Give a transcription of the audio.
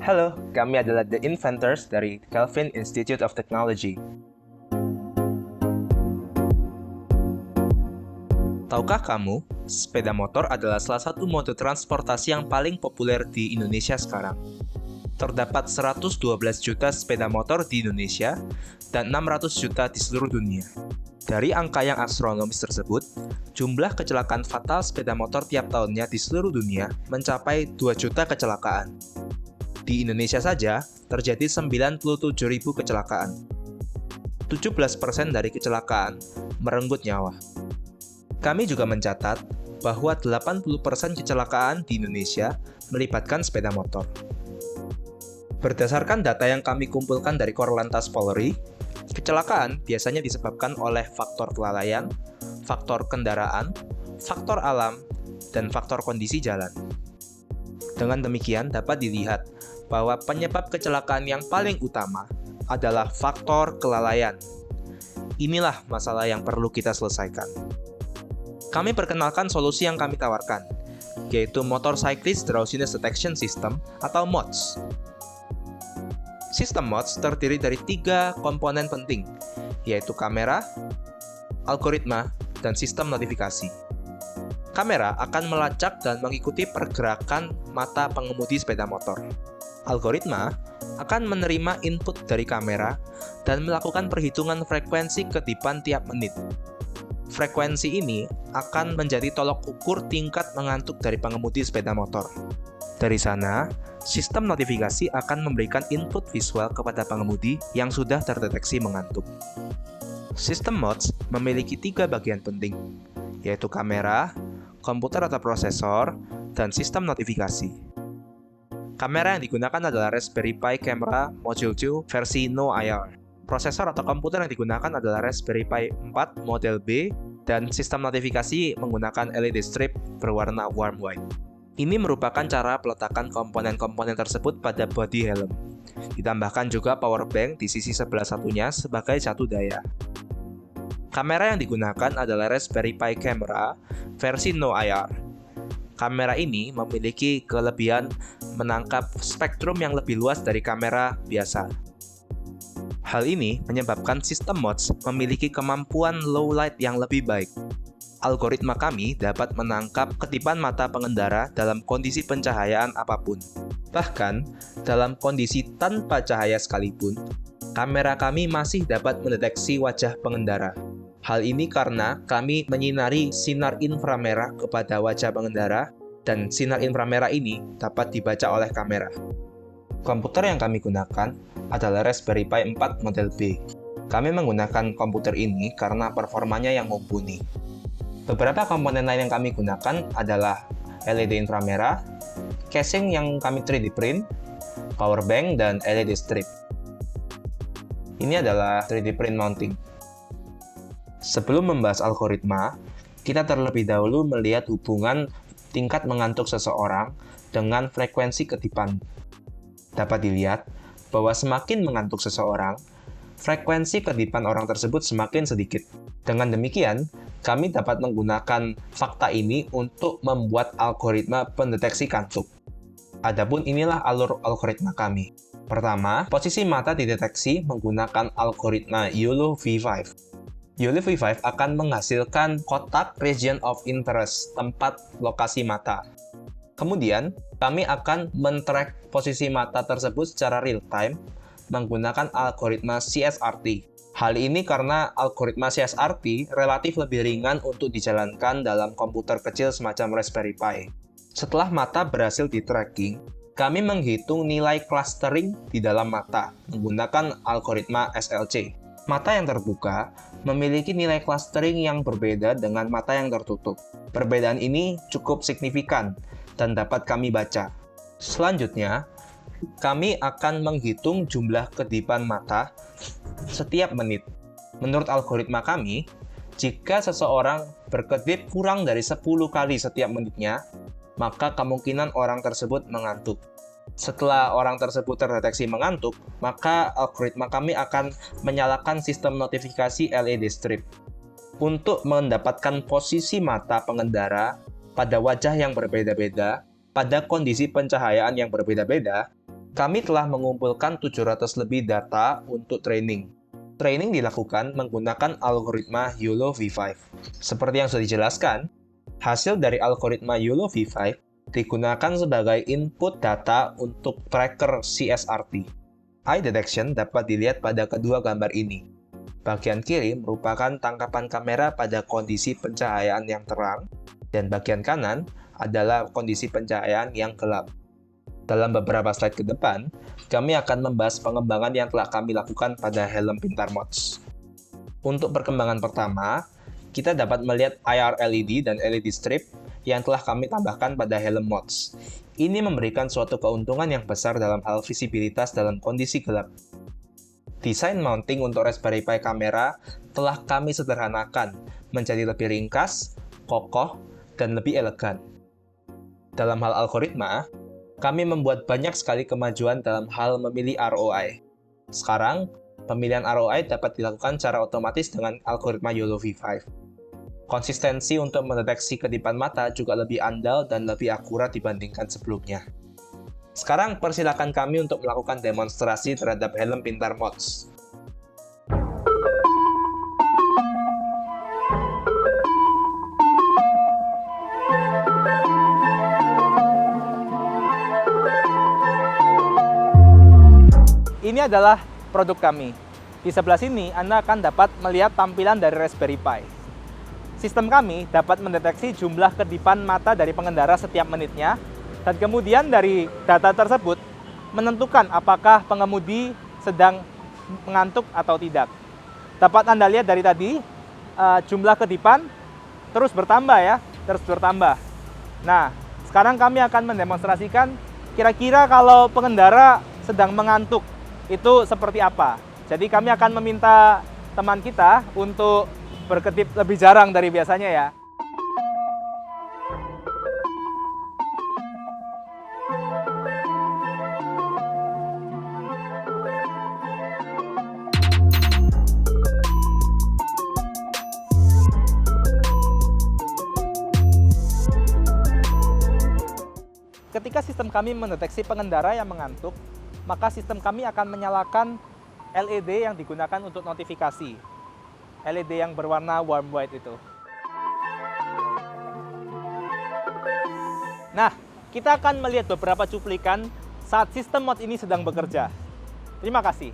Halo, kami adalah The Inventors dari Kelvin Institute of Technology. Tahukah kamu, sepeda motor adalah salah satu mode transportasi yang paling populer di Indonesia sekarang. Terdapat 112 juta sepeda motor di Indonesia dan 600 juta di seluruh dunia. Dari angka yang astronomis tersebut, jumlah kecelakaan fatal sepeda motor tiap tahunnya di seluruh dunia mencapai 2 juta kecelakaan. Di Indonesia saja, terjadi 97.000 kecelakaan. 17% dari kecelakaan merenggut nyawa. Kami juga mencatat bahwa 80% kecelakaan di Indonesia melibatkan sepeda motor. Berdasarkan data yang kami kumpulkan dari Korlantas Polri, kecelakaan biasanya disebabkan oleh faktor kelalaian, faktor kendaraan, faktor alam, dan faktor kondisi jalan. Dengan demikian, dapat dilihat bahwa penyebab kecelakaan yang paling utama adalah faktor kelalaian. Inilah masalah yang perlu kita selesaikan. Kami perkenalkan solusi yang kami tawarkan, yaitu Motorcyclist Drowsiness Detection System atau MODS. Sistem MODS terdiri dari 3 komponen penting, yaitu kamera, algoritma, dan sistem notifikasi. Kamera akan melacak dan mengikuti pergerakan mata pengemudi sepeda motor. Algoritma akan menerima input dari kamera dan melakukan perhitungan frekuensi kedipan tiap menit. Frekuensi ini akan menjadi tolok ukur tingkat mengantuk dari pengemudi sepeda motor. Dari sana, sistem notifikasi akan memberikan input visual kepada pengemudi yang sudah terdeteksi mengantuk. Sistem MODS memiliki 3 bagian penting, yaitu kamera, komputer atau prosesor, dan sistem notifikasi. Kamera yang digunakan adalah Raspberry Pi Camera Module 2 versi No IR. Prosesor atau komputer yang digunakan adalah Raspberry Pi 4 model B, dan sistem notifikasi menggunakan LED strip berwarna warm white. Ini merupakan cara peletakan komponen-komponen tersebut pada bodi helm. Ditambahkan juga power bank di sisi sebelah satunya sebagai satu daya. Kamera yang digunakan adalah Raspberry Pi Camera versi No IR. Kamera ini memiliki kelebihan menangkap spektrum yang lebih luas dari kamera biasa. Hal ini menyebabkan sistem MODS memiliki kemampuan low light yang lebih baik. Algoritma kami dapat menangkap kedipan mata pengendara dalam kondisi pencahayaan apapun. Bahkan, dalam kondisi tanpa cahaya sekalipun, kamera kami masih dapat mendeteksi wajah pengendara. Hal ini karena kami menyinari sinar inframerah kepada wajah pengendara, dan sinar inframerah ini dapat dibaca oleh kamera. Komputer yang kami gunakan adalah Raspberry Pi 4 model B. Kami menggunakan komputer ini karena performanya yang mumpuni. Beberapa komponen lain yang kami gunakan adalah LED inframerah, casing yang kami 3D print, power bank, dan LED strip. Ini adalah 3D print mounting. Sebelum membahas algoritma, kita terlebih dahulu melihat hubungan tingkat mengantuk seseorang dengan frekuensi kedipan. Dapat dilihat bahwa semakin mengantuk seseorang, frekuensi kedipan orang tersebut semakin sedikit. Dengan demikian, kami dapat menggunakan fakta ini untuk membuat algoritma pendeteksi kantuk. Adapun inilah alur algoritma kami. Pertama, posisi mata dideteksi menggunakan algoritma YOLO V5. YOLO V5 akan menghasilkan kotak region of interest, tempat lokasi mata. Kemudian, kami akan men-track posisi mata tersebut secara real-time menggunakan algoritma CSRT. Hal ini karena algoritma CSRT relatif lebih ringan untuk dijalankan dalam komputer kecil semacam Raspberry Pi. Setelah mata berhasil di-tracking, kami menghitung nilai clustering di dalam mata menggunakan algoritma SLC. Mata yang terbuka memiliki nilai clustering yang berbeda dengan mata yang tertutup. Perbedaan ini cukup signifikan dan dapat kami baca. Selanjutnya, kami akan menghitung jumlah kedipan mata setiap menit. Menurut algoritma kami, jika seseorang berkedip kurang dari 10 kali setiap menitnya, maka kemungkinan orang tersebut mengantuk. Setelah orang tersebut terdeteksi mengantuk, maka algoritma kami akan menyalakan sistem notifikasi LED strip untuk mendapatkan posisi mata pengendara pada wajah yang berbeda-beda, pada kondisi pencahayaan yang berbeda-beda, Kami telah mengumpulkan 700 lebih data untuk training. Training dilakukan menggunakan algoritma YOLO V5. Seperti yang sudah dijelaskan, hasil dari algoritma YOLO V5 digunakan sebagai input data untuk tracker CSRT. Eye detection dapat dilihat pada kedua gambar ini. Bagian kiri merupakan tangkapan kamera pada kondisi pencahayaan yang terang, dan bagian kanan adalah kondisi pencahayaan yang gelap. Dalam beberapa slide ke depan, kami akan membahas pengembangan yang telah kami lakukan pada helm pintar mods. Untuk perkembangan pertama, kita dapat melihat IR LED dan LED strip yang telah kami tambahkan pada helm mods. Ini memberikan suatu keuntungan yang besar dalam hal visibilitas dalam kondisi gelap. Desain mounting untuk Raspberry Pi kamera telah kami sederhanakan menjadi lebih ringkas, kokoh, dan lebih elegan. Dalam hal algoritma, kami membuat banyak sekali kemajuan dalam hal memilih ROI. Sekarang, pemilihan ROI dapat dilakukan secara otomatis dengan algoritma YOLO V5. Konsistensi untuk mendeteksi kedipan mata juga lebih andal dan lebih akurat dibandingkan sebelumnya. Sekarang, persilakan kami untuk melakukan demonstrasi terhadap helm pintar mods. Ini adalah produk kami. Di sebelah sini, Anda akan dapat melihat tampilan dari Raspberry Pi. Sistem kami dapat mendeteksi jumlah kedipan mata dari pengendara setiap menitnya, dan kemudian dari data tersebut menentukan apakah pengemudi sedang mengantuk atau tidak. Dapat Anda lihat dari tadi, jumlah kedipan terus bertambah ya, terus bertambah. Nah, sekarang kami akan mendemonstrasikan kira-kira kalau pengendara sedang mengantuk, itu seperti apa. Jadi kami akan meminta teman kita untuk berkedip lebih jarang dari biasanya ya. Ketika sistem kami mendeteksi pengendara yang mengantuk, maka sistem kami akan menyalakan LED yang digunakan untuk notifikasi. LED yang berwarna warm white itu. Nah, kita akan melihat beberapa cuplikan saat sistem mod ini sedang bekerja. Terima kasih.